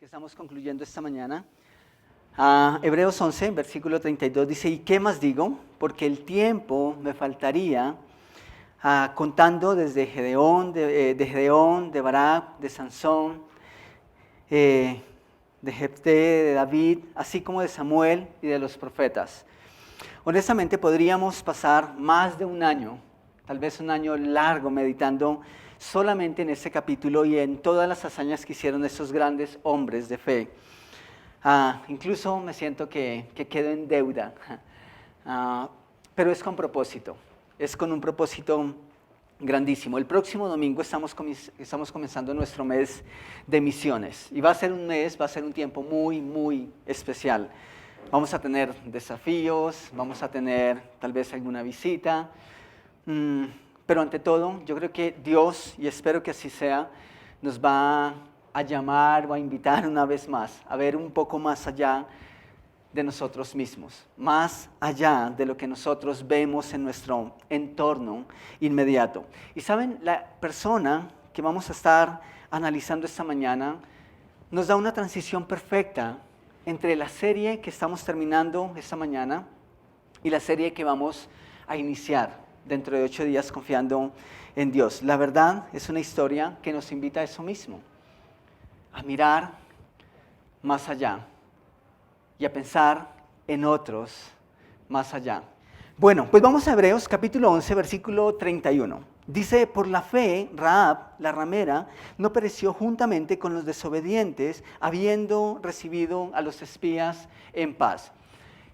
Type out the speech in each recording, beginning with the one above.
que estamos concluyendo esta mañana. Hebreos 11, versículo 32 dice, ¿y qué más digo? Porque el tiempo me faltaría, contando desde Gedeón, de Barak, de Sansón, de Jefté, de David, así como de Samuel y de los profetas. Honestamente podríamos pasar más de un año, tal vez un año largo, meditando solamente en este capítulo y en todas las hazañas que hicieron esos grandes hombres de fe. Incluso me siento que quedo en deuda, pero es con propósito, es con un propósito grandísimo. El próximo domingo estamos comenzando nuestro mes de misiones y va a ser un tiempo muy, muy especial. Vamos a tener desafíos, vamos a tener tal vez alguna visita, pero ante todo yo creo que Dios, y espero que así sea, nos va a llamar o a invitar una vez más a ver un poco más allá de nosotros mismos, más allá de lo que nosotros vemos en nuestro entorno inmediato. Y saben, la persona que vamos a estar analizando esta mañana nos da una transición perfecta entre la serie que estamos terminando esta mañana y la serie que vamos a iniciar dentro de 8 días confiando en Dios. La verdad es una historia que nos invita a eso mismo, a mirar más allá y a pensar en otros más allá. Bueno, pues vamos a Hebreos capítulo 11, versículo 31. Dice, por la fe, Rahab, la ramera, no pereció juntamente con los desobedientes, habiendo recibido a los espías en paz.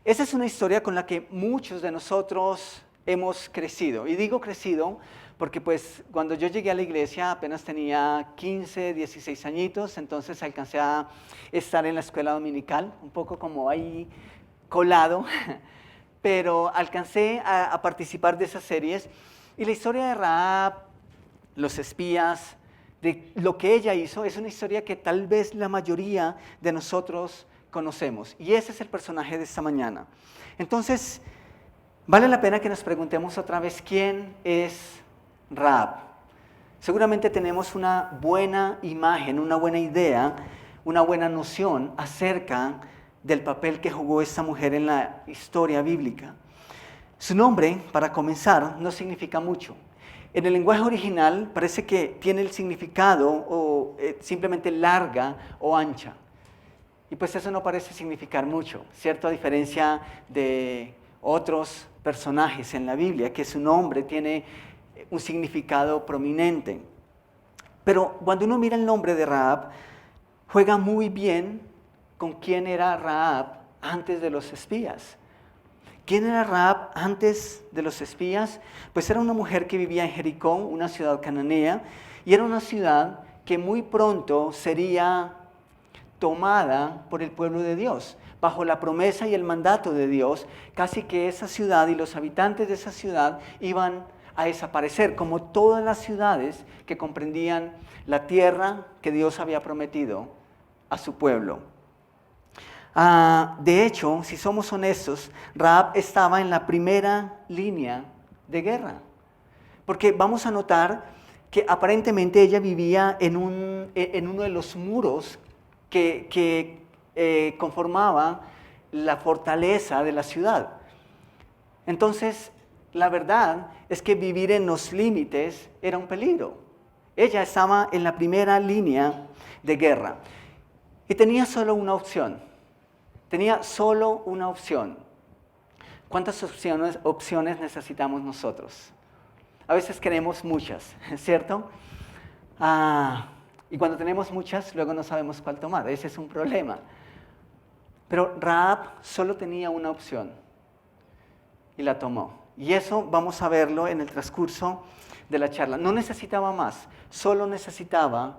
Esa es una historia con la que muchos de nosotros hemos crecido. Y digo crecido porque pues cuando yo llegué a la iglesia apenas tenía 15, 16 añitos, entonces alcancé a estar en la escuela dominical, un poco como ahí colado, pero alcancé a participar de esas series. Y la historia de Rahab, los espías, de lo que ella hizo, es una historia que tal vez la mayoría de nosotros conocemos. Y ese es el personaje de esta mañana. Entonces, vale la pena que nos preguntemos otra vez, ¿quién es Rahab? Seguramente tenemos una buena imagen, una buena idea, una buena noción acerca del papel que jugó esta mujer en la historia bíblica. Su nombre, para comenzar, no significa mucho. En el lenguaje original parece que tiene el significado o simplemente larga o ancha. Y pues eso no parece significar mucho, ¿cierto? A diferencia de otros personajes en la Biblia, que su nombre tiene un significado prominente. Pero cuando uno mira el nombre de Rahab, juega muy bien con quién era Rahab antes de los espías. ¿Quién era Rahab antes de los espías? Pues era una mujer que vivía en Jericó, una ciudad cananea, y era una ciudad que muy pronto sería tomada por el pueblo de Dios. Bajo la promesa y el mandato de Dios, casi que esa ciudad y los habitantes de esa ciudad iban a desaparecer, como todas las ciudades que comprendían la tierra que Dios había prometido a su pueblo. De hecho, si somos honestos, Rahab estaba en la primera línea de guerra, porque vamos a notar que aparentemente ella vivía en uno de los muros que conformaba la fortaleza de la ciudad. Entonces, la verdad es que vivir en los límites era un peligro. Ella estaba en la primera línea de guerra y tenía solo una opción. ¿Cuántas opciones necesitamos nosotros? A veces queremos muchas, ¿cierto? Y cuando tenemos muchas, luego no sabemos cuál tomar. Ese es un problema. Pero Rahab solo tenía una opción y la tomó. Y eso vamos a verlo en el transcurso de la charla. No necesitaba más, solo necesitaba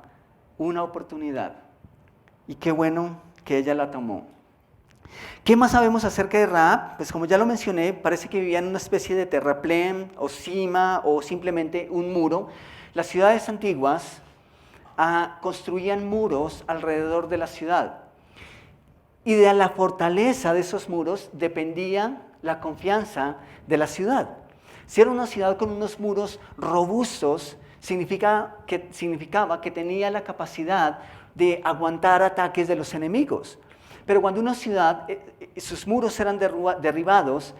una oportunidad. Y qué bueno que ella la tomó. ¿Qué más sabemos acerca de Rahab? Pues como ya lo mencioné, parece que vivía en una especie de terraplén o cima o simplemente un muro. Las ciudades antiguas construían muros alrededor de la ciudad. Y de la fortaleza de esos muros dependía la confianza de la ciudad. Si era una ciudad con unos muros robustos, significaba que tenía la capacidad de aguantar ataques de los enemigos. Pero cuando una ciudad, sus muros eran derribados,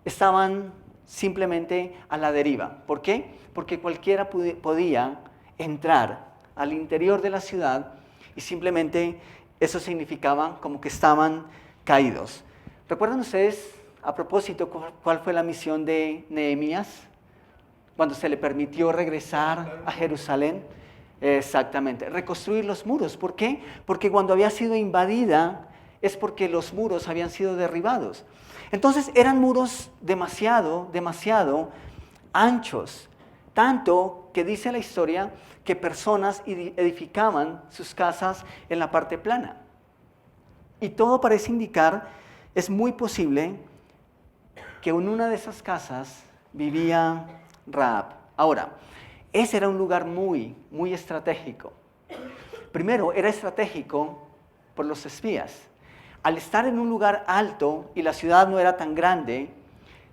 estaban simplemente a la deriva. ¿Por qué? Porque cualquiera podía entrar al interior de la ciudad y simplemente eso significaba como que estaban caídos. ¿Recuerdan ustedes, a propósito, cuál fue la misión de Nehemías cuando se le permitió regresar a Jerusalén? Exactamente, reconstruir los muros. ¿Por qué? Porque cuando había sido invadida es porque los muros habían sido derribados. Entonces eran muros demasiado anchos, tanto que dice la historia que personas edificaban sus casas en la parte plana. Y todo parece indicar, es muy posible que en una de esas casas vivía Rahab. Ahora, ese era un lugar muy estratégico. Primero, era estratégico por los espías. Al estar en un lugar alto y la ciudad no era tan grande,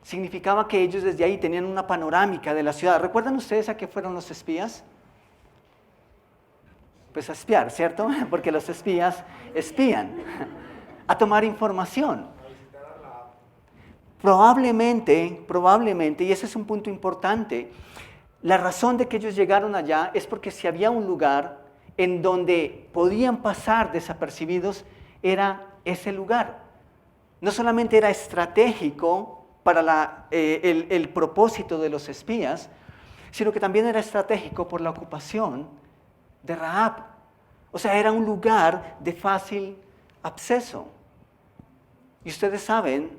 significaba que ellos desde ahí tenían una panorámica de la ciudad. ¿Recuerdan ustedes a qué fueron los espías? Pues a espiar, ¿cierto? Porque los espías espían, a tomar información. Probablemente, y ese es un punto importante, la razón de que ellos llegaron allá es porque si había un lugar en donde podían pasar desapercibidos, era ese lugar. No solamente era estratégico para el propósito de los espías, sino que también era estratégico por la ocupación de Rahab. O sea, era un lugar de fácil acceso. Y ustedes saben,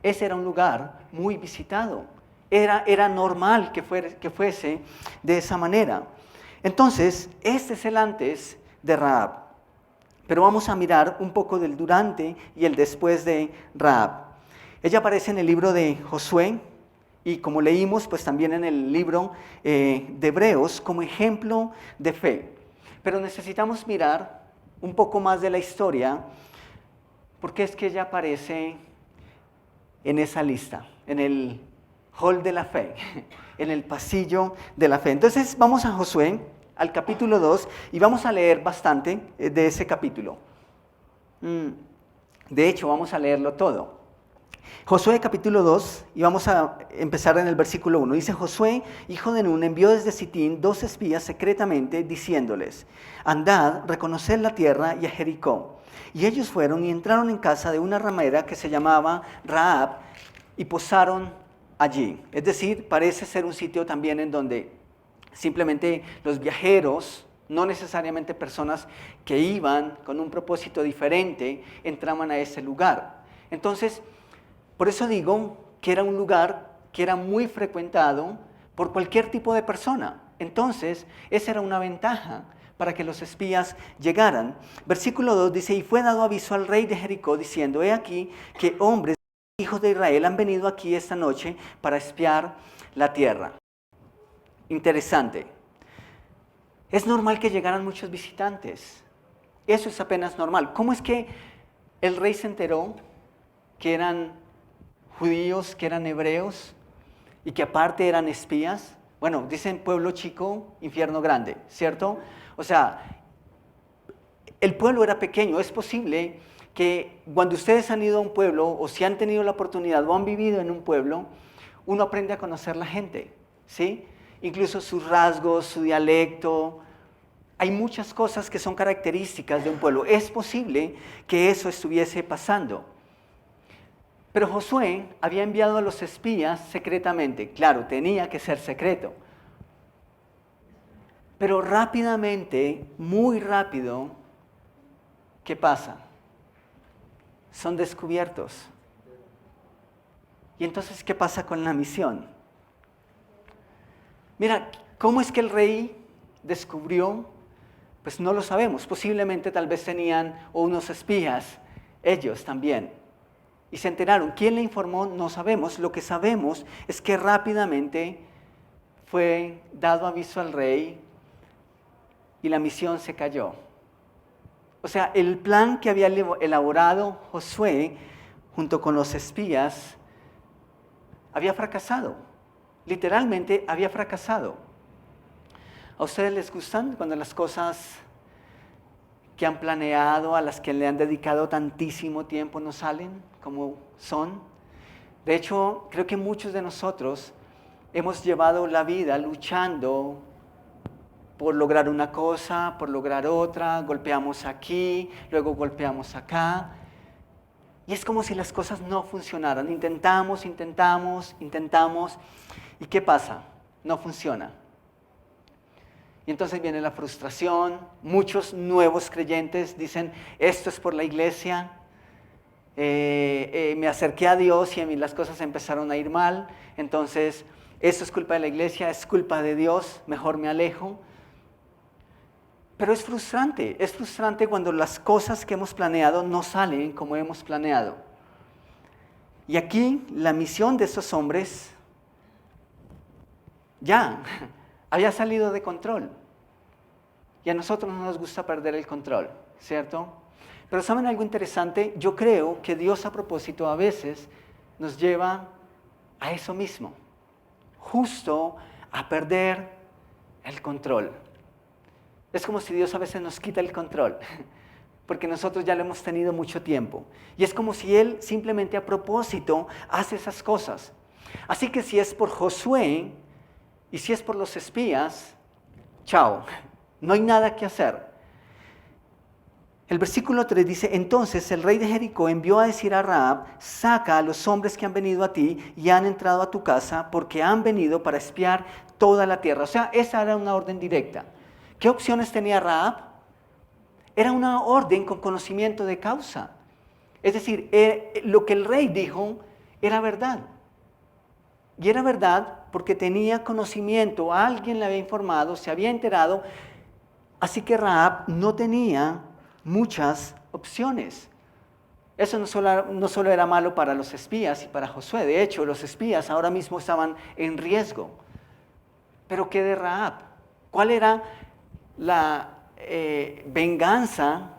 ese era un lugar muy visitado. Era normal que fuese de esa manera. Entonces, este es el antes de Rahab. Pero vamos a mirar un poco del durante y el después de Rahab. Ella aparece en el libro de Josué y como leímos, pues también en el libro de Hebreos como ejemplo de fe. Pero necesitamos mirar un poco más de la historia porque es que ella aparece en esa lista, en el hall de la fe, en el pasillo de la fe. Entonces vamos a Josué, al capítulo 2, y vamos a leer bastante de ese capítulo. De hecho, vamos a leerlo todo. Josué capítulo 2, y vamos a empezar en el versículo 1. Dice: Josué, hijo de Nun, envió desde Sitín 2 espías secretamente, diciéndoles: andad, reconoced la tierra y a Jericó. Y ellos fueron y entraron en casa de una ramera que se llamaba Rahab, y posaron allí. Es decir, parece ser un sitio también en donde simplemente los viajeros, no necesariamente personas que iban con un propósito diferente, entraban a ese lugar. Entonces, por eso digo que era un lugar que era muy frecuentado por cualquier tipo de persona. Entonces, esa era una ventaja para que los espías llegaran. Versículo 2 dice: y fue dado aviso al rey de Jericó, diciendo: he aquí que hombres, hijos de Israel, han venido aquí esta noche para espiar la tierra. Interesante. Es normal que llegaran muchos visitantes. Eso es apenas normal. ¿Cómo es que el rey se enteró que eran judíos, que eran hebreos y que aparte eran espías? Bueno, dicen pueblo chico, infierno grande, ¿cierto? O sea, el pueblo era pequeño. Es posible que cuando ustedes han ido a un pueblo o si han tenido la oportunidad o han vivido en un pueblo, uno aprende a conocer la gente, ¿sí? Incluso sus rasgos, su dialecto. Hay muchas cosas que son características de un pueblo. Es posible que eso estuviese pasando. Pero Josué había enviado a los espías secretamente. Claro, tenía que ser secreto. Pero rápidamente, muy rápido, ¿qué pasa? Son descubiertos. Y entonces, ¿qué pasa con la misión? Mira, ¿cómo es que el rey descubrió? Pues no lo sabemos. Posiblemente tal vez tenían unos espías, ellos también. Y se enteraron. ¿Quién le informó? No sabemos. Lo que sabemos es que rápidamente fue dado aviso al rey y la misión se cayó. O sea, el plan que había elaborado Josué junto con los espías había fracasado. Literalmente había fracasado. ¿A ustedes les gustan cuando las cosas que han planeado, a las que le han dedicado tantísimo tiempo, no salen como son. De hecho, creo que muchos de nosotros hemos llevado la vida luchando por lograr una cosa, por lograr otra, golpeamos aquí, luego golpeamos acá. Y es como si las cosas no funcionaran. Intentamos. ¿Y qué pasa? No funciona. Y entonces viene la frustración. Muchos nuevos creyentes dicen, esto es por la iglesia. Me acerqué a Dios y a mí las cosas empezaron a ir mal. Entonces, esto es culpa de la iglesia, es culpa de Dios, mejor me alejo. Pero es frustrante cuando las cosas que hemos planeado no salen como hemos planeado. Y aquí la misión de estos hombres ya había salido de control. Y a nosotros no nos gusta perder el control, ¿cierto? Pero ¿saben algo interesante? Yo creo que Dios a propósito a veces nos lleva a eso mismo, justo a perder el control. Es como si Dios a veces nos quita el control, porque nosotros ya lo hemos tenido mucho tiempo. Y es como si Él simplemente a propósito hace esas cosas. Así que si es por Josué y si es por los espías, chao, no hay nada que hacer. El versículo 3 dice, entonces el rey de Jericó envió a decir a Rahab, saca a los hombres que han venido a ti y han entrado a tu casa, porque han venido para espiar toda la tierra. O sea, esa era una orden directa. ¿Qué opciones tenía Rahab? Era una orden con conocimiento de causa. Es decir, lo que el rey dijo era verdad. Y era verdad porque tenía conocimiento, alguien le había informado, se había enterado. Así que Rahab no tenía muchas opciones. Eso no solo era malo para los espías y para Josué. De hecho, los espías ahora mismo estaban en riesgo. ¿Pero qué de Rahab? ¿Cuál era la venganza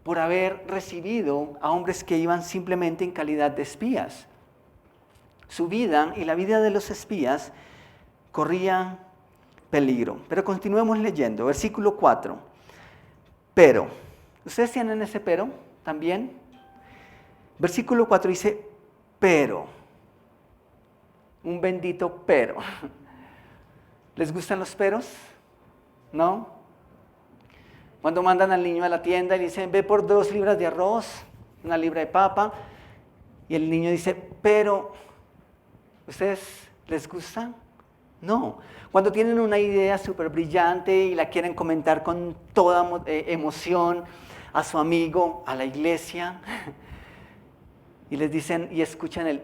por haber recibido a hombres que iban simplemente en calidad de espías? Su vida y la vida de los espías corría peligro. Pero continuemos leyendo, versículo 4. Pero, ¿ustedes tienen ese pero también? Versículo 4 dice, pero, un bendito pero. ¿Les gustan los peros? ¿No? Cuando mandan al niño a la tienda y dicen, ve por 2 libras de arroz, 1 libra de papa, y el niño dice, pero, ¿ustedes les gusta? No. Cuando tienen una idea súper brillante y la quieren comentar con toda emoción a su amigo, a la iglesia, y les dicen y escuchan el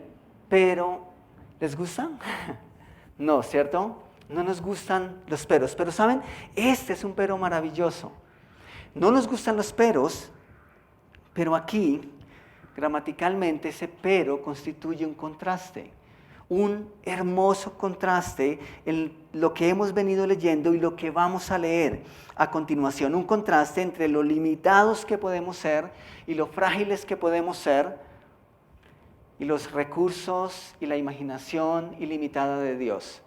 pero, ¿les gusta? No, ¿cierto? No nos gustan los peros. Pero ¿saben? Este es un pero maravilloso. No nos gustan los peros, pero aquí, gramaticalmente, ese pero constituye un contraste. Un hermoso contraste en lo que hemos venido leyendo y lo que vamos a leer a continuación. Un contraste entre lo limitados que podemos ser y lo frágiles que podemos ser y los recursos y la imaginación ilimitada de Dios.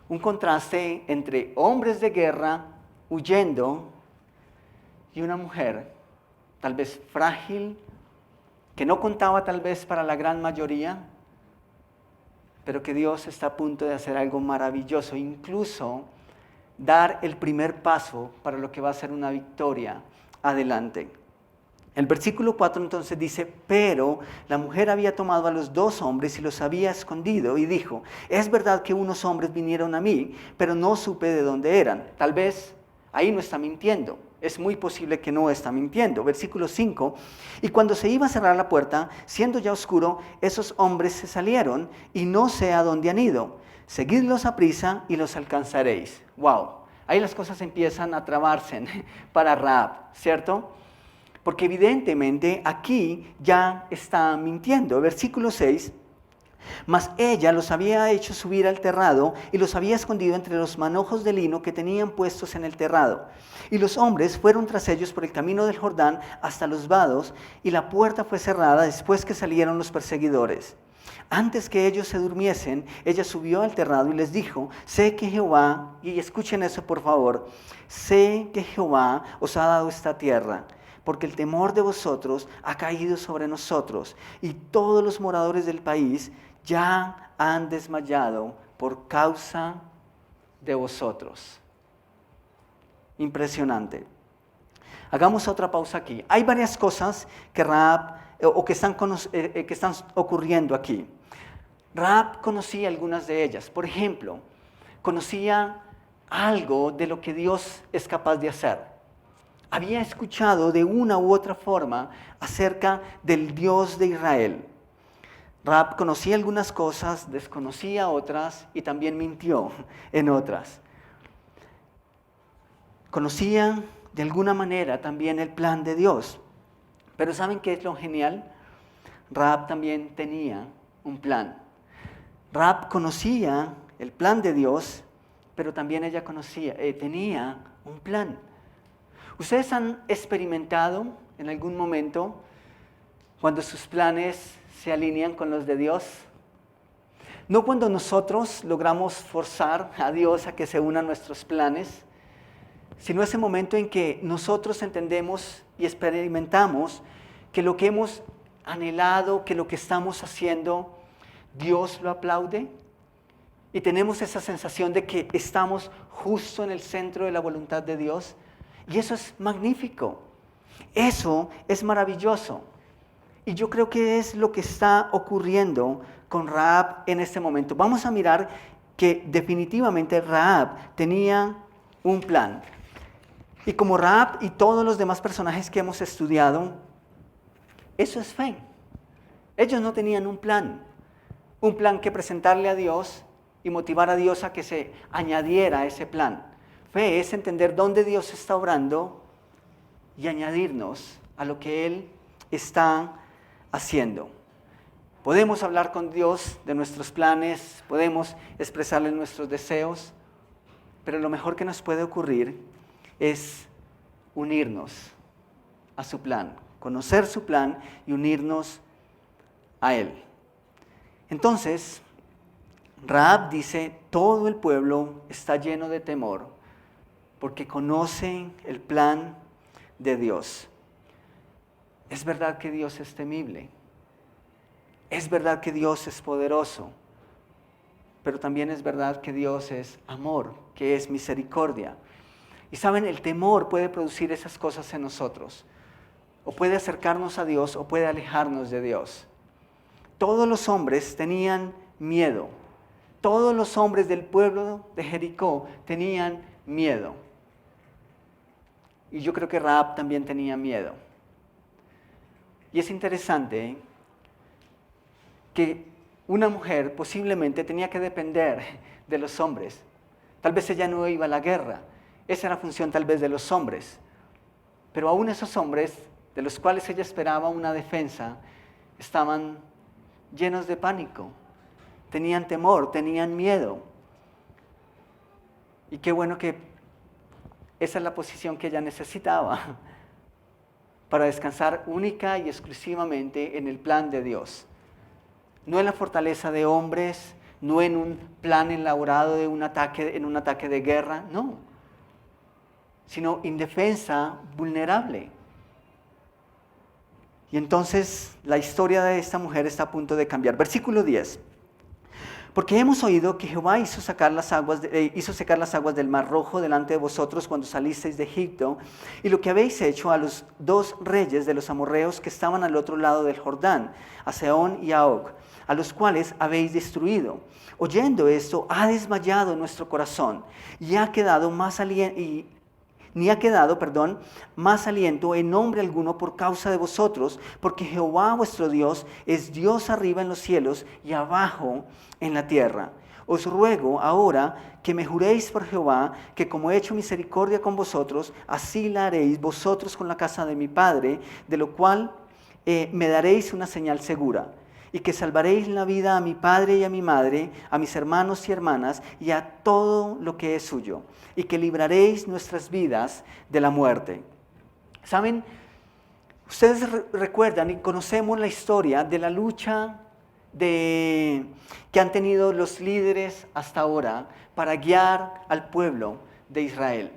Un contraste entre hombres de guerra huyendo y una mujer tal vez frágil, que no contaba tal vez para la gran mayoría, pero que Dios está a punto de hacer algo maravilloso, incluso dar el primer paso para lo que va a ser una victoria adelante. El versículo 4 entonces dice, pero la mujer había tomado a los 2 hombres y los había escondido y dijo, es verdad que unos hombres vinieron a mí, pero no supe de dónde eran. Tal vez ahí no está mintiendo. Es muy posible que no está mintiendo. Versículo 5, y cuando se iba a cerrar la puerta, siendo ya oscuro, esos hombres se salieron y no sé a dónde han ido. Seguidlos a prisa y los alcanzaréis. Wow, ahí las cosas empiezan a trabarse para Rahab, ¿cierto? Porque evidentemente aquí ya está mintiendo. Versículo 6, mas ella los había hecho subir al terrado y los había escondido entre los manojos de lino que tenían puestos en el terrado. Y los hombres fueron tras ellos por el camino del Jordán hasta los vados, y la puerta fue cerrada después que salieron los perseguidores. Antes que ellos se durmiesen, ella subió al terrado y les dijo, sé que Jehová, y escuchen eso por favor, sé que Jehová os ha dado esta tierra, porque el temor de vosotros ha caído sobre nosotros, y todos los moradores del país ya han desmayado por causa de vosotros. Impresionante. Hagamos otra pausa aquí. Hay varias cosas que que están ocurriendo aquí. Rahab conocía algunas de ellas. Por ejemplo, conocía algo de lo que Dios es capaz de hacer. Había escuchado de una u otra forma acerca del Dios de Israel. Rahab conocía algunas cosas, desconocía otras y también mintió en otras. Conocía de alguna manera también el plan de Dios. Pero ¿saben qué es lo genial? Rahab también tenía un plan. Rahab conocía el plan de Dios, pero también ella tenía un plan. ¿Ustedes han experimentado en algún momento cuando sus planes se alinean con los de Dios? No cuando nosotros logramos forzar a Dios a que se una a nuestros planes, sino ese momento en que nosotros entendemos y experimentamos que lo que hemos anhelado, que lo que estamos haciendo, Dios lo aplaude y tenemos esa sensación de que estamos justo en el centro de la voluntad de Dios. Y eso es magnífico, eso es maravilloso. Y yo creo que es lo que está ocurriendo con Rahab en este momento. Vamos a mirar que definitivamente Rahab tenía un plan. Y como Rahab y todos los demás personajes que hemos estudiado, eso es fe. Ellos no tenían un plan que presentarle a Dios y motivar a Dios a que se añadiera a ese plan. Fe es entender dónde Dios está obrando y añadirnos a lo que Él está haciendo. Podemos hablar con Dios de nuestros planes, podemos expresarle nuestros deseos, pero lo mejor que nos puede ocurrir es unirnos a su plan, conocer su plan y unirnos a Él. Entonces, Rahab dice, todo el pueblo está lleno de temor porque conocen el plan de Dios. Es verdad que Dios es temible, es verdad que Dios es poderoso, pero también es verdad que Dios es amor, que es misericordia. Y saben, el temor puede producir esas cosas en nosotros, o puede acercarnos a Dios o puede alejarnos de Dios. Todos los hombres tenían miedo, todos los hombres del pueblo de Jericó tenían miedo. Y yo creo que Rahab también tenía miedo. Y es interesante que una mujer posiblemente tenía que depender de los hombres. Tal vez ella no iba a la guerra. Esa era la función tal vez de los hombres. Pero aún esos hombres, de los cuales ella esperaba una defensa, estaban llenos de pánico. Tenían temor, tenían miedo. Y qué bueno que esa es la posición que ella necesitaba para descansar única y exclusivamente en el plan de Dios. No en la fortaleza de hombres, no en un plan elaborado en un ataque de guerra, no. Sino indefensa, vulnerable. Y entonces la historia de esta mujer está a punto de cambiar. Versículo 10. Porque hemos oído que Jehová hizo secar las aguas del Mar Rojo delante de vosotros cuando salisteis de Egipto, y lo que habéis hecho a los dos reyes de los amorreos que estaban al otro lado del Jordán, a Sehón y a Og, a los cuales habéis destruido. Oyendo esto, ha desmayado nuestro corazón, y ha quedado ni ha quedado, más aliento en nombre alguno por causa de vosotros, porque Jehová vuestro Dios es Dios arriba en los cielos y abajo en la tierra. Os ruego ahora que me juréis por Jehová, que como he hecho misericordia con vosotros, así la haréis vosotros con la casa de mi padre, de lo cual me daréis una señal segura. Y que salvaréis la vida a mi padre y a mi madre, a mis hermanos y hermanas, y a todo lo que es suyo, y que libraréis nuestras vidas de la muerte. ¿Saben? Ustedes recuerdan y conocemos la historia de la lucha que han tenido los líderes hasta ahora para guiar al pueblo de Israel.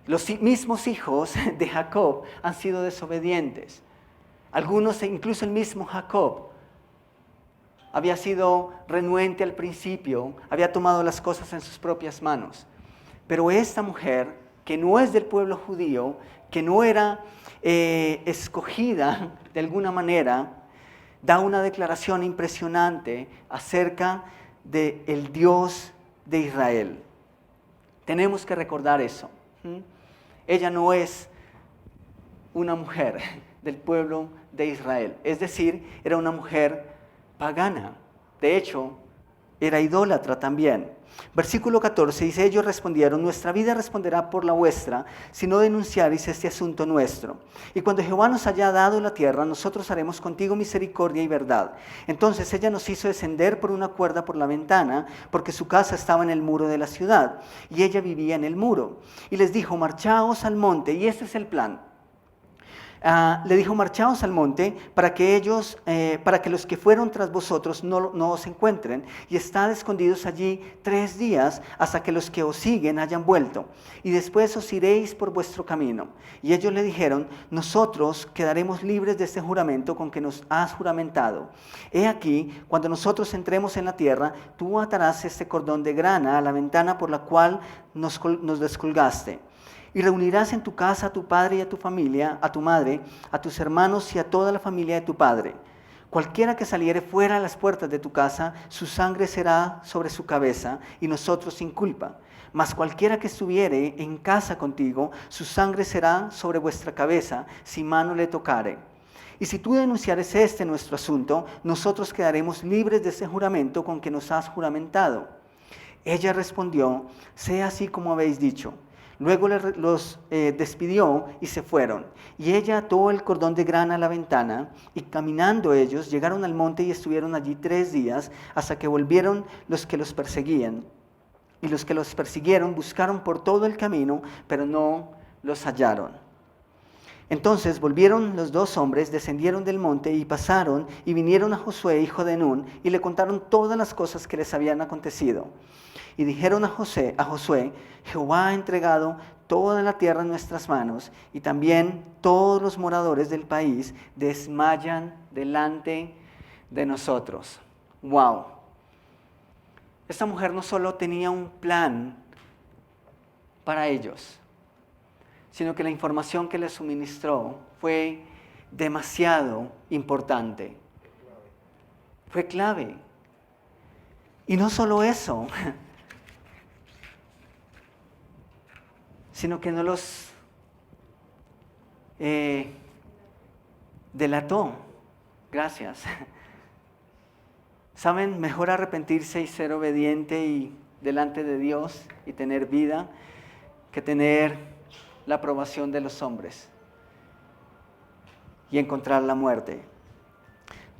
Los mismos hijos de Jacob han sido desobedientes. Algunos, incluso el mismo Jacob, había sido renuente al principio, había tomado las cosas en sus propias manos. Pero esta mujer, que no es del pueblo judío, que no era escogida de alguna manera, da una declaración impresionante acerca del Dios de Israel. Tenemos que recordar eso. Ella no es una mujer del pueblo de Israel, es decir, era una mujer pagana. De hecho, era idólatra también. Versículo 14 dice, ellos respondieron, nuestra vida responderá por la vuestra, si no denunciaréis este asunto nuestro. Y cuando Jehová nos haya dado la tierra, nosotros haremos contigo misericordia y verdad. Entonces ella nos hizo descender por una cuerda por la ventana, porque su casa estaba en el muro de la ciudad, y ella vivía en el muro. Y les dijo, marchaos al monte, y este es el plan. Le dijo, marchaos al monte para que los que fueron tras vosotros no os encuentren, y estad escondidos allí 3 días hasta que los que os siguen hayan vuelto, y después os iréis por vuestro camino. Y ellos le dijeron, nosotros quedaremos libres de este juramento con que nos has juramentado. He aquí, cuando nosotros entremos en la tierra, tú atarás este cordón de grana a la ventana por la cual nos descolgaste. Y reunirás en tu casa a tu padre y a tu familia, a tu madre, a tus hermanos y a toda la familia de tu padre. Cualquiera que saliere fuera a las puertas de tu casa, su sangre será sobre su cabeza, y nosotros sin culpa. Mas cualquiera que estuviere en casa contigo, su sangre será sobre vuestra cabeza, si mano le tocare. Y si tú denunciares nuestro asunto, nosotros quedaremos libres de ese juramento con que nos has juramentado. Ella respondió, sea así como habéis dicho. Luego los despidió y se fueron. Y ella ató el cordón de grana a la ventana, y caminando ellos llegaron al monte y estuvieron allí 3 días, hasta que volvieron los que los perseguían. Y los que los persiguieron buscaron por todo el camino, pero no los hallaron. Entonces volvieron los 2 hombres, descendieron del monte y pasaron y vinieron a Josué, hijo de Nun, y le contaron todas las cosas que les habían acontecido. Y dijeron a Josué, Jehová ha entregado toda la tierra en nuestras manos, y también todos los moradores del país desmayan delante de nosotros. ¡Wow! Esta mujer no solo tenía un plan para ellos, sino que la información que les suministró fue demasiado importante. Fue clave. Y no solo eso, sino que no los delató. Gracias. ¿Saben? Mejor arrepentirse y ser obediente y delante de Dios y tener vida que tener la aprobación de los hombres y encontrar la muerte.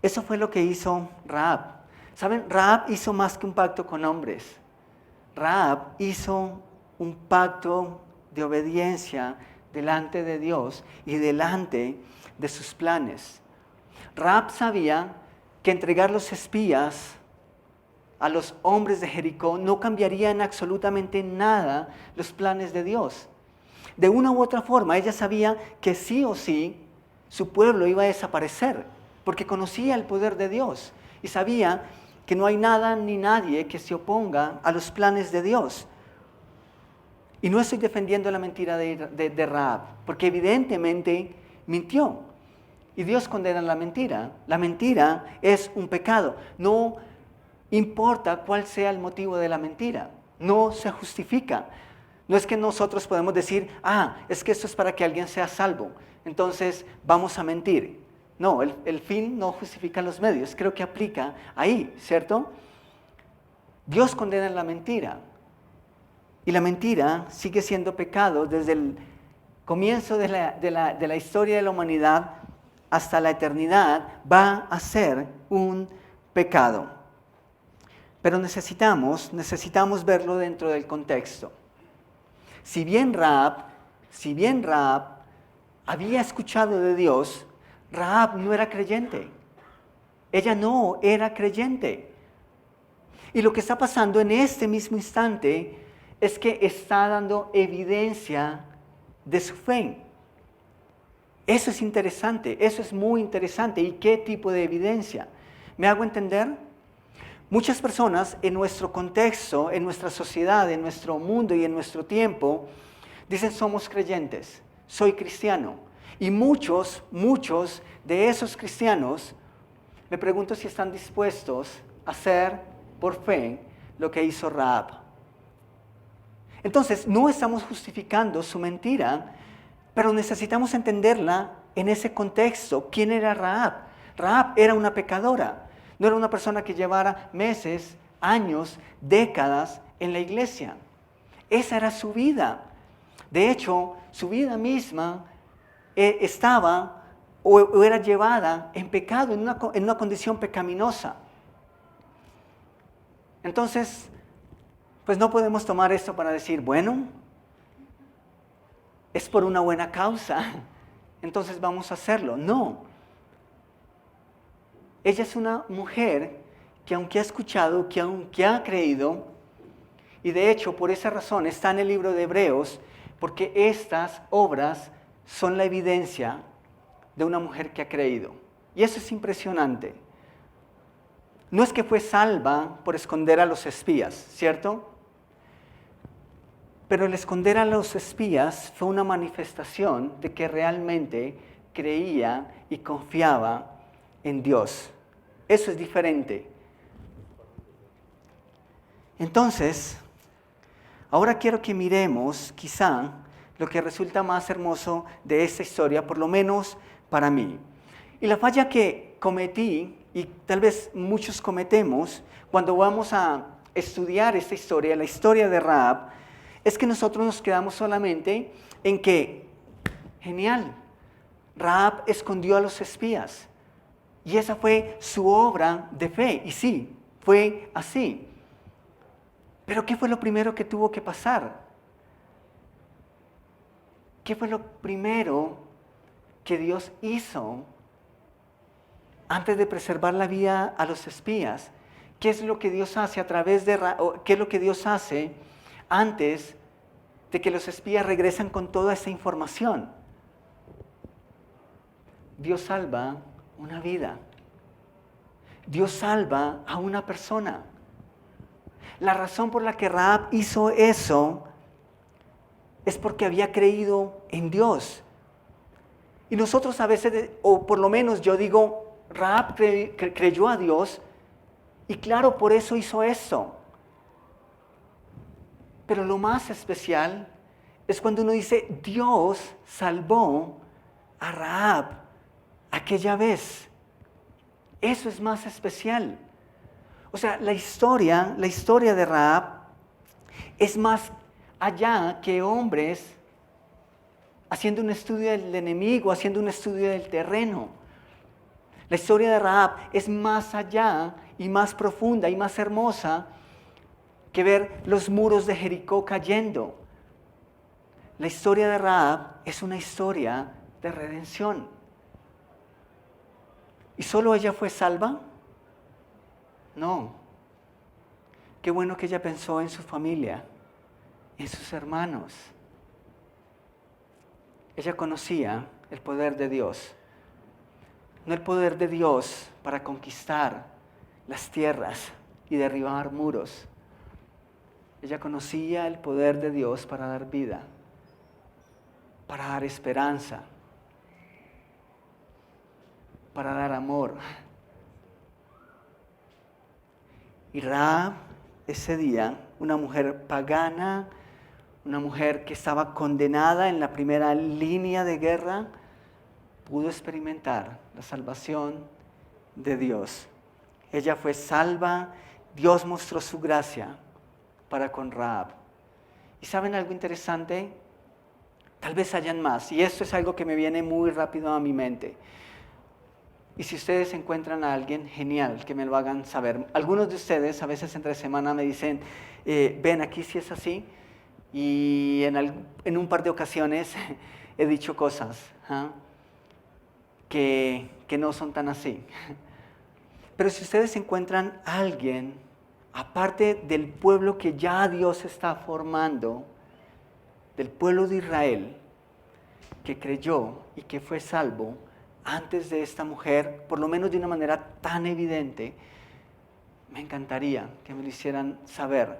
Eso fue lo que hizo Rahab. ¿Saben? Rahab hizo más que un pacto con hombres. Rahab hizo un pacto de obediencia delante de Dios y delante de sus planes. Rahab sabía que entregar los espías a los hombres de Jericó no cambiaría en absolutamente nada los planes de Dios. De una u otra forma, ella sabía que sí o sí su pueblo iba a desaparecer, porque conocía el poder de Dios y sabía que no hay nada ni nadie que se oponga a los planes de Dios. Y no estoy defendiendo la mentira de Rahab, porque evidentemente mintió. Y Dios condena la mentira. La mentira es un pecado. No importa cuál sea el motivo de la mentira. No se justifica. No es que nosotros podemos decir, es que esto es para que alguien sea salvo, entonces vamos a mentir. No, el fin no justifica los medios. Creo que aplica ahí, ¿cierto? Dios condena la mentira. Y la mentira sigue siendo pecado desde el comienzo de la historia de la humanidad hasta la eternidad. Va a ser un pecado. Pero necesitamos verlo dentro del contexto. Si bien Rahab había escuchado de Dios, Rahab no era creyente. Ella no era creyente. Y lo que está pasando en este mismo instante es que está dando evidencia de su fe. Eso es interesante, eso es muy interesante. ¿Y qué tipo de evidencia? ¿Me hago entender? Muchas personas en nuestro contexto, en nuestra sociedad, en nuestro mundo y en nuestro tiempo, dicen somos creyentes, soy cristiano. Y muchos de esos cristianos, me pregunto si están dispuestos a hacer por fe lo que hizo Rahab. Entonces, no estamos justificando su mentira, pero necesitamos entenderla en ese contexto. ¿Quién era Rahab? Rahab era una pecadora. No era una persona que llevara meses, años, décadas en la iglesia. Esa era su vida. De hecho, su vida misma estaba o era llevada en pecado, en una condición pecaminosa. Entonces, pues no podemos tomar esto para decir, bueno, es por una buena causa, entonces vamos a hacerlo. No. Ella es una mujer que aunque ha escuchado, que aunque ha creído, y de hecho por esa razón está en el libro de Hebreos, porque estas obras son la evidencia de una mujer que ha creído. Y eso es impresionante. No es que fue salva por esconder a los espías, ¿cierto? Pero el esconder a los espías fue una manifestación de que realmente creía y confiaba en Dios. Eso es diferente. Entonces, ahora quiero que miremos quizá lo que resulta más hermoso de esta historia, por lo menos para mí. Y la falla que cometí, y tal vez muchos cometemos, cuando vamos a estudiar esta historia, la historia de Rahab, es que nosotros nos quedamos solamente en que, genial, Rahab escondió a los espías. Y esa fue su obra de fe. Y sí, fue así. Pero ¿qué fue lo primero que tuvo que pasar? ¿Qué fue lo primero que Dios hizo antes de preservar la vida a los espías? ¿Qué es lo que Dios hace a través de qué es lo que Dios hace antes de que los espías regresen con toda esa información? Dios salva una vida. Dios salva a una persona. La razón por la que Rahab hizo eso es porque había creído en Dios. Y nosotros a veces, o por lo menos yo digo, Rahab creyó a Dios y claro, por eso hizo eso. Pero lo más especial es cuando uno dice, Dios salvó a Rahab aquella vez. Eso es más especial. O sea, la historia de Rahab es más allá que hombres haciendo un estudio del enemigo, haciendo un estudio del terreno. La historia de Rahab es más allá y más profunda y más hermosa que ver los muros de Jericó cayendo. La historia de Rahab es una historia de redención. ¿Y solo ella fue salva? No. Qué bueno que ella pensó en su familia, en sus hermanos. Ella conocía el poder de Dios. No el poder de Dios para conquistar las tierras y derribar muros. Ella conocía el poder de Dios para dar vida, para dar esperanza, para dar amor. Y Rahab, ese día, una mujer pagana, una mujer que estaba condenada en la primera línea de guerra, pudo experimentar la salvación de Dios. Ella fue salva, Dios mostró su gracia para con Rahab. ¿Y saben algo interesante? Tal vez hayan más, y esto es algo que me viene muy rápido a mi mente. Y si ustedes encuentran a alguien, genial, que me lo hagan saber. Algunos de ustedes a veces entre semana me dicen, ven, aquí sí es así. Y en un par de ocasiones he dicho cosas que no son tan así. Pero si ustedes encuentran a alguien, aparte del pueblo que ya Dios está formando, del pueblo de Israel, que creyó y que fue salvo antes de esta mujer, por lo menos de una manera tan evidente, me encantaría que me lo hicieran saber.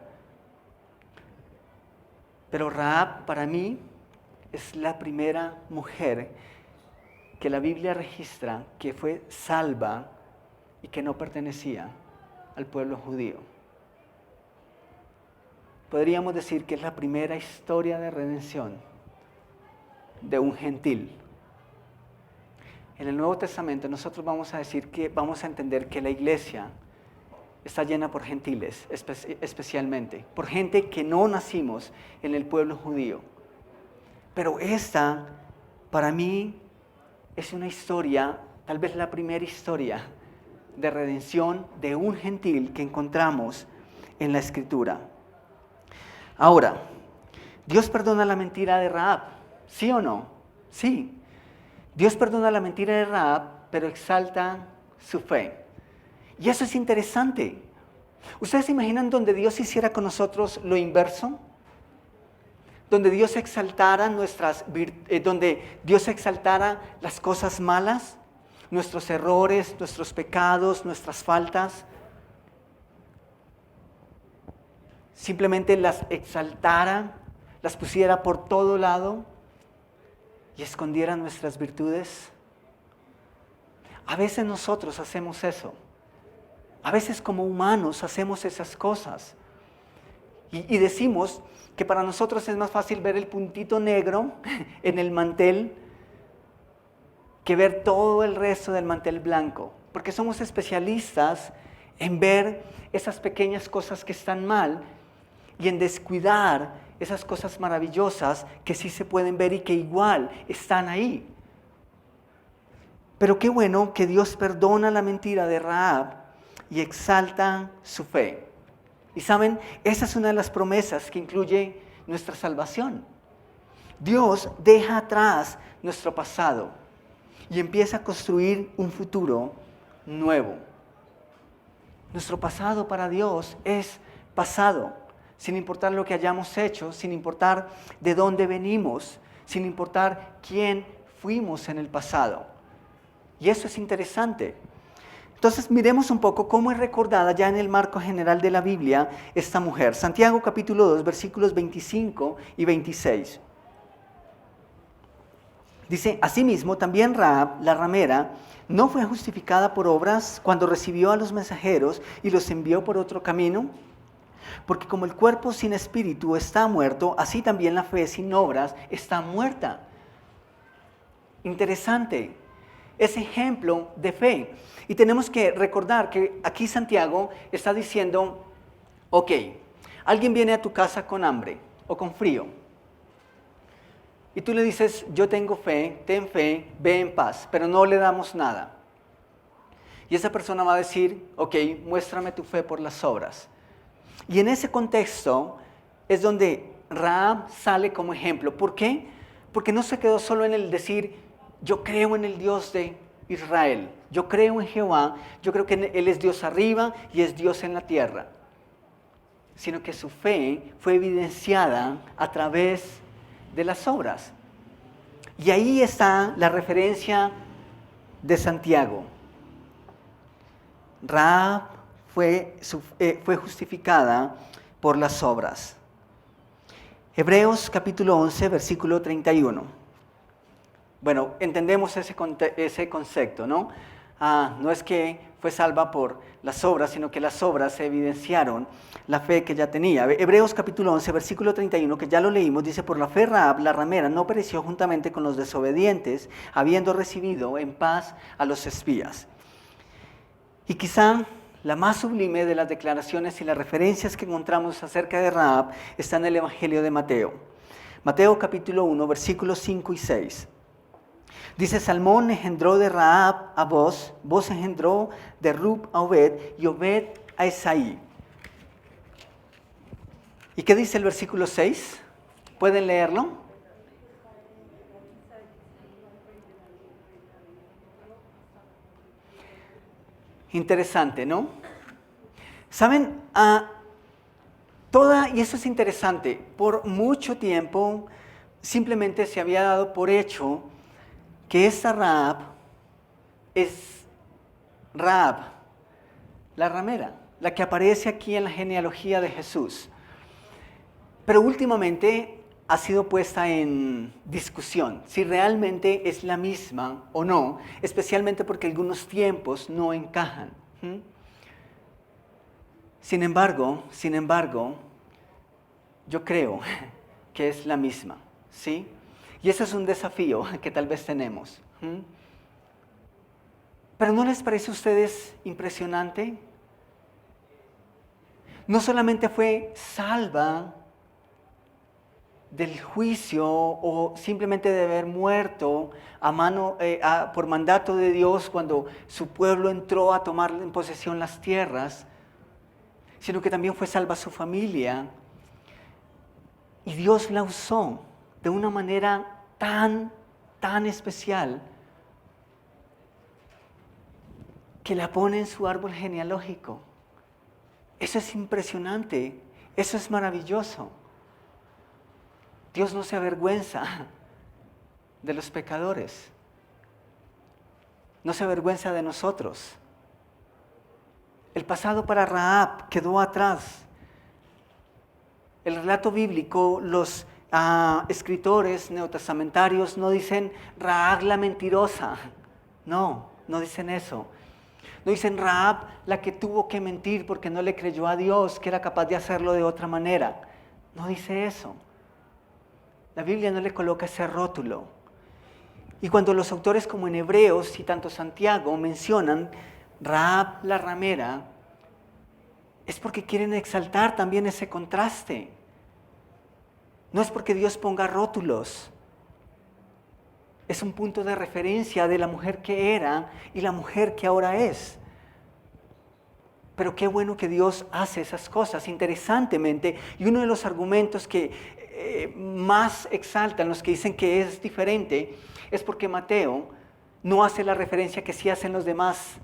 Pero Rahab para mí es la primera mujer que la Biblia registra que fue salva y que no pertenecía al pueblo judío. Podríamos decir que es la primera historia de redención de un gentil. En el Nuevo Testamento nosotros vamos a entender que la iglesia está llena por gentiles, especialmente, por gente que no nacimos en el pueblo judío. Pero esta, para mí, es una historia, tal vez la primera historia de redención de un gentil que encontramos en la Escritura. Ahora, ¿Dios perdona la mentira de Rahab? ¿Sí o no? Sí. Dios perdona la mentira de Rahab, pero exalta su fe. Y eso es interesante. ¿Ustedes se imaginan donde Dios hiciera con nosotros lo inverso? Donde Dios exaltara donde Dios exaltara las cosas malas, nuestros errores, nuestros pecados, nuestras faltas. Simplemente las exaltara, las pusiera por todo lado y escondiera nuestras virtudes. A veces nosotros hacemos eso. A veces como humanos hacemos esas cosas. Y decimos que para nosotros es más fácil ver el puntito negro en el mantel que ver todo el resto del mantel blanco. Porque somos especialistas en ver esas pequeñas cosas que están mal y en descuidar esas cosas maravillosas que sí se pueden ver y que igual están ahí. Pero qué bueno que Dios perdona la mentira de Rahab y exalta su fe. Y saben, esa es una de las promesas que incluye nuestra salvación. Dios deja atrás nuestro pasado y empieza a construir un futuro nuevo. Nuestro pasado para Dios es pasado, sin importar lo que hayamos hecho, sin importar de dónde venimos, sin importar quién fuimos en el pasado. Y eso es interesante. Entonces miremos un poco cómo es recordada ya en el marco general de la Biblia esta mujer. Santiago capítulo 2, versículos 25 y 26. Dice, asimismo también Rahab, la ramera, no fue justificada por obras cuando recibió a los mensajeros y los envió por otro camino. Porque como el cuerpo sin espíritu está muerto, así también la fe sin obras está muerta. Interesante. Es ejemplo de fe. Y tenemos que recordar que aquí Santiago está diciendo, ok, alguien viene a tu casa con hambre o con frío. Y tú le dices, yo tengo fe, ten fe, ve en paz, pero no le damos nada. Y esa persona va a decir, ok, muéstrame tu fe por las obras. Y en ese contexto es donde Rahab sale como ejemplo. ¿Por qué? Porque no se quedó solo en el decir, yo creo en el Dios de Israel, yo creo en Jehová, yo creo que Él es Dios arriba y es Dios en la tierra. Sino que su fe fue evidenciada a través de las obras. Y ahí está la referencia de Santiago. Rahab fue justificada por las obras. Hebreos capítulo 11, versículo 31. Bueno, entendemos ese concepto, ¿no? No es que fue salva por las obras, sino que las obras evidenciaron la fe que ya tenía. Hebreos capítulo 11, versículo 31, que ya lo leímos, dice, por la fe Rahab, la ramera, no pereció juntamente con los desobedientes, habiendo recibido en paz a los espías. Y quizá la más sublime de las declaraciones y las referencias que encontramos acerca de Rahab está en el Evangelio de Mateo. Mateo capítulo 1, versículos 5 y 6. Dice, Salmón engendró de Rahab a Boz, Boz engendró de Rub a Obed y Obed a Esaí. ¿Y qué dice el versículo 6? ¿Pueden leerlo? Interesante, ¿no? ¿Saben? Y eso es interesante, por mucho tiempo simplemente se había dado por hecho que esta Rahab es Rahab, la ramera, la que aparece aquí en la genealogía de Jesús. Pero últimamente ha sido puesta en discusión si realmente es la misma o no, especialmente porque algunos tiempos no encajan. Sin embargo, yo creo que es la misma, ¿sí? Y ese es un desafío que tal vez tenemos. Pero ¿no les parece a ustedes impresionante? No solamente fue salva del juicio o simplemente de haber muerto por mandato de Dios cuando su pueblo entró a tomar en posesión las tierras, sino que también fue salva su familia. Y Dios la usó de una manera tan especial que la pone en su árbol genealógico. Eso es impresionante, eso es maravilloso. Dios no se avergüenza de los pecadores, no se avergüenza de nosotros. El pasado para Rahab quedó atrás. El relato bíblico, los escritores neotestamentarios no dicen Rahab la mentirosa, no dicen eso. No dicen Rahab la que tuvo que mentir porque no le creyó a Dios, que era capaz de hacerlo de otra manera. No dice eso. La Biblia no le coloca ese rótulo. Y cuando los autores como en Hebreos y tanto Santiago mencionan Rahab la ramera, es porque quieren exaltar también ese contraste. No es porque Dios ponga rótulos. Es un punto de referencia de la mujer que era y la mujer que ahora es. Pero qué bueno que Dios hace esas cosas, interesantemente. Y uno de los argumentos que más exaltan los que dicen que es diferente es porque Mateo no hace la referencia que sí hacen los demás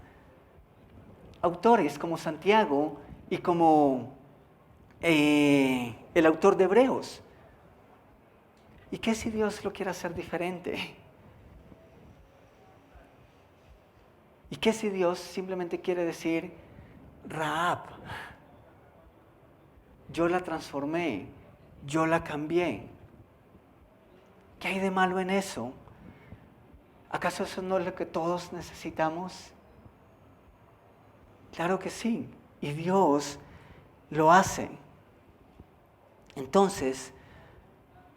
autores, como Santiago y como el autor de Hebreos. ¿Y qué si Dios lo quiere hacer diferente? ¿Y qué si Dios simplemente quiere decir, Rahab, yo la transformé, yo la cambié? ¿Qué hay de malo en eso? ¿Acaso eso no es lo que todos necesitamos? Claro que sí, y Dios lo hace. Entonces,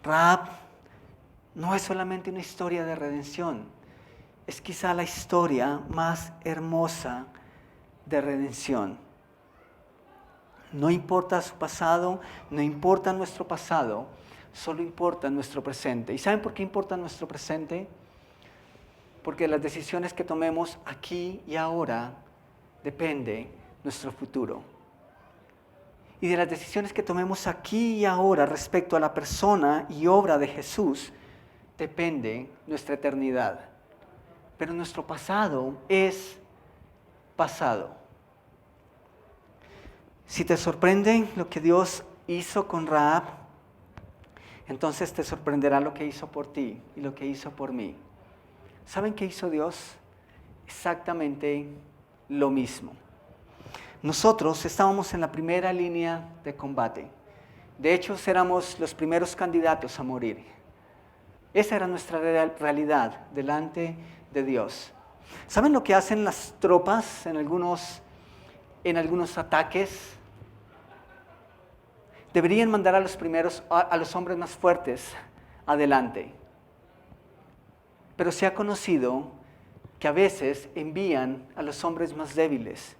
Rahab no es solamente una historia de redención, es quizá la historia más hermosa de redención. No importa su pasado, no importa nuestro pasado, solo importa nuestro presente. ¿Y saben por qué importa nuestro presente? Porque de las decisiones que tomemos aquí y ahora depende nuestro futuro. Y de las decisiones que tomemos aquí y ahora respecto a la persona y obra de Jesús depende nuestra eternidad. Pero nuestro pasado es pasado. Si te sorprende lo que Dios hizo con Rahab, entonces te sorprenderá lo que hizo por ti y lo que hizo por mí. ¿Saben qué hizo Dios? Exactamente lo mismo. Nosotros estábamos en la primera línea de combate. De hecho, éramos los primeros candidatos a morir. Esa era nuestra realidad delante de Dios. ¿Saben lo que hacen las tropas en algunos ataques? Deberían mandar a los hombres más fuertes adelante. Pero se ha conocido que a veces envían a los hombres más débiles.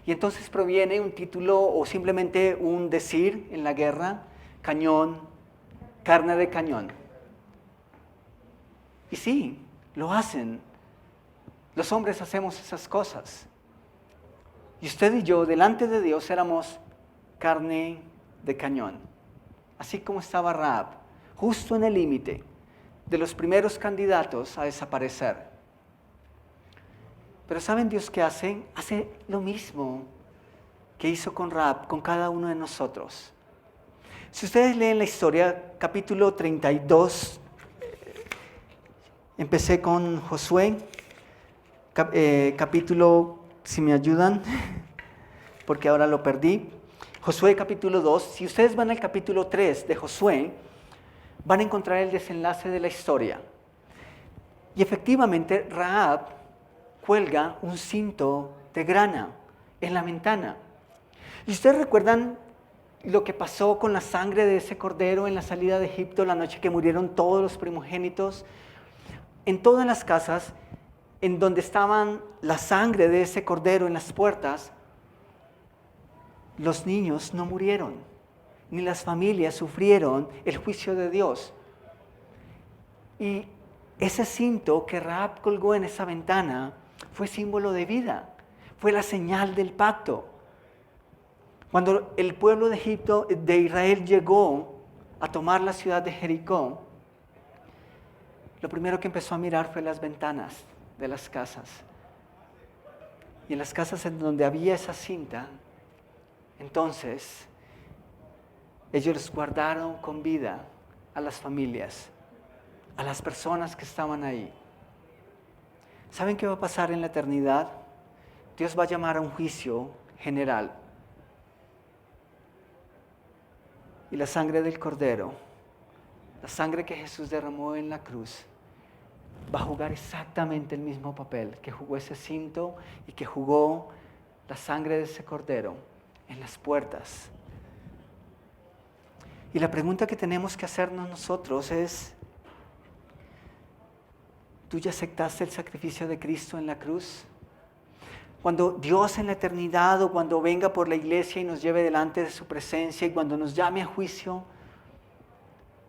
Y entonces proviene un título o simplemente un decir en la guerra: cañón, carne de cañón. Y sí, lo hacen. Los hombres hacemos esas cosas. Y usted y yo, delante de Dios, éramos carne de cañón. Así como estaba Rahab, justo en el límite de los primeros candidatos a desaparecer. Pero ¿saben Dios qué hace? Hace lo mismo que hizo con Rahab, con cada uno de nosotros. Si ustedes leen la historia, capítulo 32, empecé con Josué, capítulo, si me ayudan, porque ahora lo perdí. Josué capítulo 2, si ustedes van al capítulo 3 de Josué, van a encontrar el desenlace de la historia. Y efectivamente, Rahab cuelga un cinto de grana en la ventana. ¿Y ustedes recuerdan lo que pasó con la sangre de ese cordero en la salida de Egipto, la noche que murieron todos los primogénitos? En todas las casas en donde estaban la sangre de ese cordero en las puertas, los niños no murieron, ni las familias sufrieron el juicio de Dios. Y ese cinto que Rahab colgó en esa ventana fue símbolo de vida, fue la señal del pacto. Cuando el pueblo de Egipto, de Israel, llegó a tomar la ciudad de Jericó, lo primero que empezó a mirar fue las ventanas de las casas. Y en las casas en donde había esa cinta, entonces ellos les guardaron con vida a las familias, a las personas que estaban ahí. ¿Saben qué va a pasar en la eternidad? Dios va a llamar a un juicio general. Y la sangre del Cordero, la sangre que Jesús derramó en la cruz, va a jugar exactamente el mismo papel que jugó ese cinto y que jugó la sangre de ese Cordero en las puertas. Y la pregunta que tenemos que hacernos nosotros es, ¿tú ya aceptaste el sacrificio de Cristo en la cruz? Cuando Dios en la eternidad o cuando venga por la iglesia y nos lleve delante de su presencia y cuando nos llame a juicio,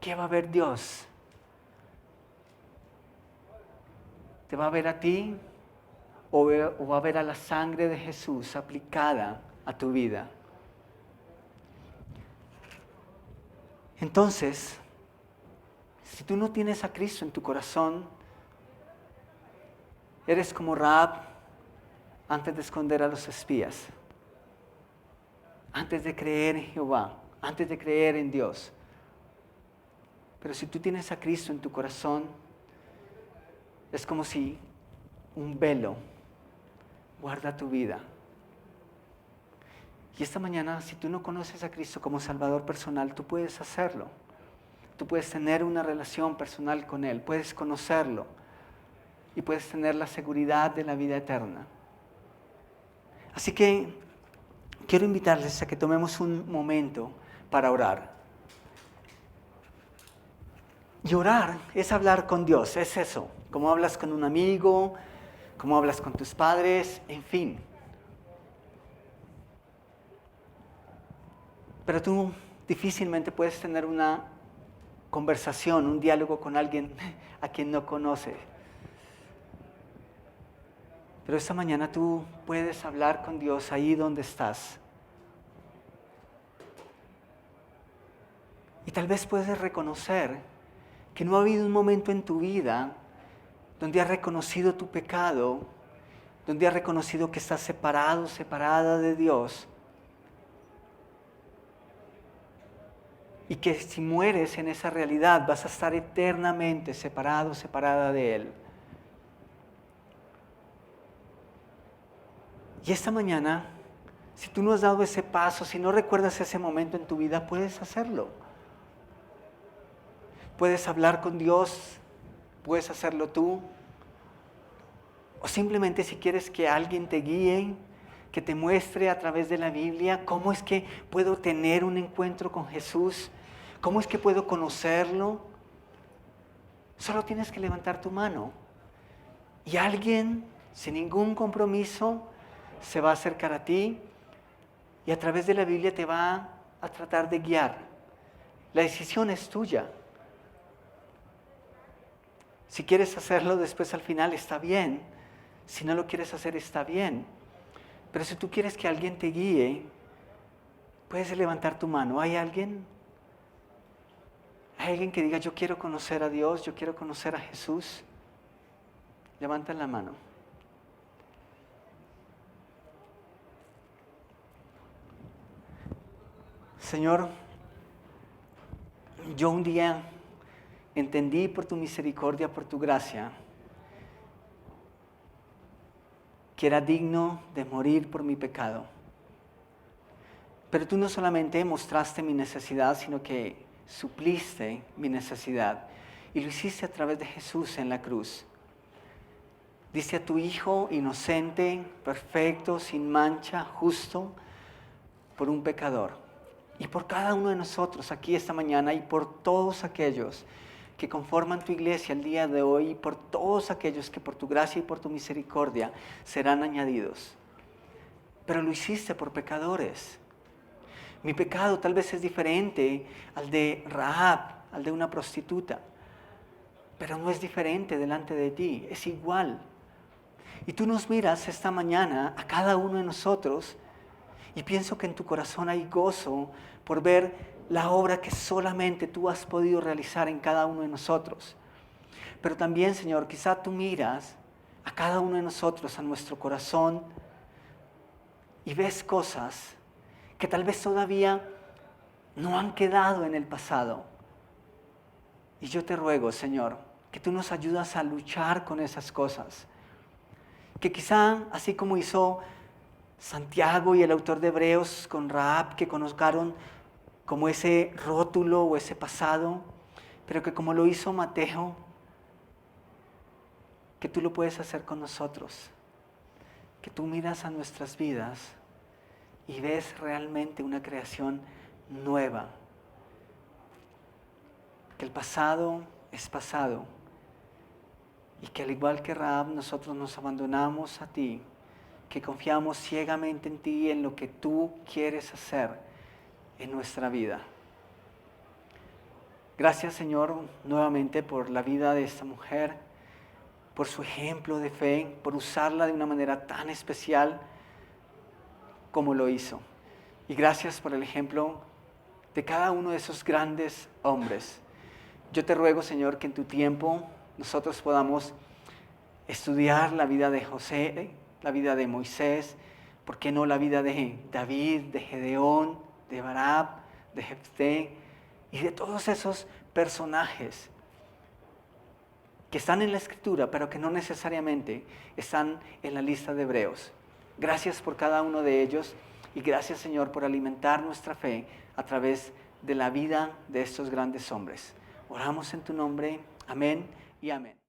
¿qué va a ver Dios? ¿Te va a ver a ti o va a ver a la sangre de Jesús aplicada a tu vida? Entonces, si tú no tienes a Cristo en tu corazón, eres como Rahab antes de esconder a los espías, antes de creer en Jehová, antes de creer en Dios. Pero si tú tienes a Cristo en tu corazón, es como si un velo guarda tu vida. Y esta mañana, si tú no conoces a Cristo como Salvador personal, tú puedes hacerlo. Tú puedes tener una relación personal con Él, puedes conocerlo y puedes tener la seguridad de la vida eterna. Así que quiero invitarles a que tomemos un momento para orar. Y orar es hablar con Dios, es eso, como hablas con un amigo, como hablas con tus padres, en fin. Pero tú difícilmente puedes tener una conversación, un diálogo con alguien a quien no conoces. Pero esta mañana tú puedes hablar con Dios ahí donde estás. Y tal vez puedes reconocer que no ha habido un momento en tu vida donde has reconocido tu pecado, donde has reconocido que estás separado, separada de Dios. Y que si mueres en esa realidad vas a estar eternamente separado, separada de Él. Y esta mañana, si tú no has dado ese paso, si no recuerdas ese momento en tu vida, puedes hacerlo. Puedes hablar con Dios, puedes hacerlo tú. O simplemente si quieres que alguien te guíe, que te muestre a través de la Biblia cómo es que puedo tener un encuentro con Jesús, cómo es que puedo conocerlo. Solo tienes que levantar tu mano. Y alguien, sin ningún compromiso, se va a acercar a ti y a través de la Biblia te va a tratar de guiar. La decisión es tuya. Si quieres hacerlo después al final está bien. Si no lo quieres hacer está bien. Pero si tú quieres que alguien te guíe, puedes levantar tu mano. ¿Hay alguien? ¿Hay alguien que diga yo quiero conocer a Dios, yo quiero conocer a Jesús? Levanta la mano. Señor, yo un día entendí por tu misericordia, por tu gracia, que era digno de morir por mi pecado. Pero tú no solamente mostraste mi necesidad, sino que supliste mi necesidad. Y lo hiciste a través de Jesús en la cruz. Diste a tu Hijo inocente, perfecto, sin mancha, justo, por un pecador. Y por cada uno de nosotros aquí esta mañana y por todos aquellos que conforman tu iglesia el día de hoy y por todos aquellos que por tu gracia y por tu misericordia serán añadidos. Pero lo hiciste por pecadores. Mi pecado tal vez es diferente al de Rahab, al de una prostituta, pero no es diferente delante de ti, es igual. Y tú nos miras esta mañana a cada uno de nosotros y pienso que en tu corazón hay gozo por ver la obra que solamente tú has podido realizar en cada uno de nosotros. Pero también, Señor, quizá tú miras a cada uno de nosotros, a nuestro corazón, y ves cosas que tal vez todavía no han quedado en el pasado. Y yo te ruego, Señor, que tú nos ayudas a luchar con esas cosas. Que quizá, así como hizo Santiago y el autor de Hebreos con Rahab, que conozcaron como ese rótulo o ese pasado, pero que como lo hizo Mateo, que tú lo puedes hacer con nosotros. Que tú miras a nuestras vidas y ves realmente una creación nueva. Que el pasado es pasado y que al igual que Rahab nosotros nos abandonamos a ti, que confiamos ciegamente en ti y en lo que tú quieres hacer en nuestra vida. Gracias, Señor, nuevamente por la vida de esta mujer, por su ejemplo de fe, por usarla de una manera tan especial como lo hizo. Y gracias por el ejemplo de cada uno de esos grandes hombres. Yo te ruego, Señor, que en tu tiempo nosotros podamos estudiar la vida de José, la vida de Moisés, ¿por qué no la vida de David, de Gedeón, de Barab, de Jefté y de todos esos personajes que están en la Escritura, pero que no necesariamente están en la lista de Hebreos? Gracias por cada uno de ellos y gracias, Señor, por alimentar nuestra fe a través de la vida de estos grandes hombres. Oramos en tu nombre. Amén y amén.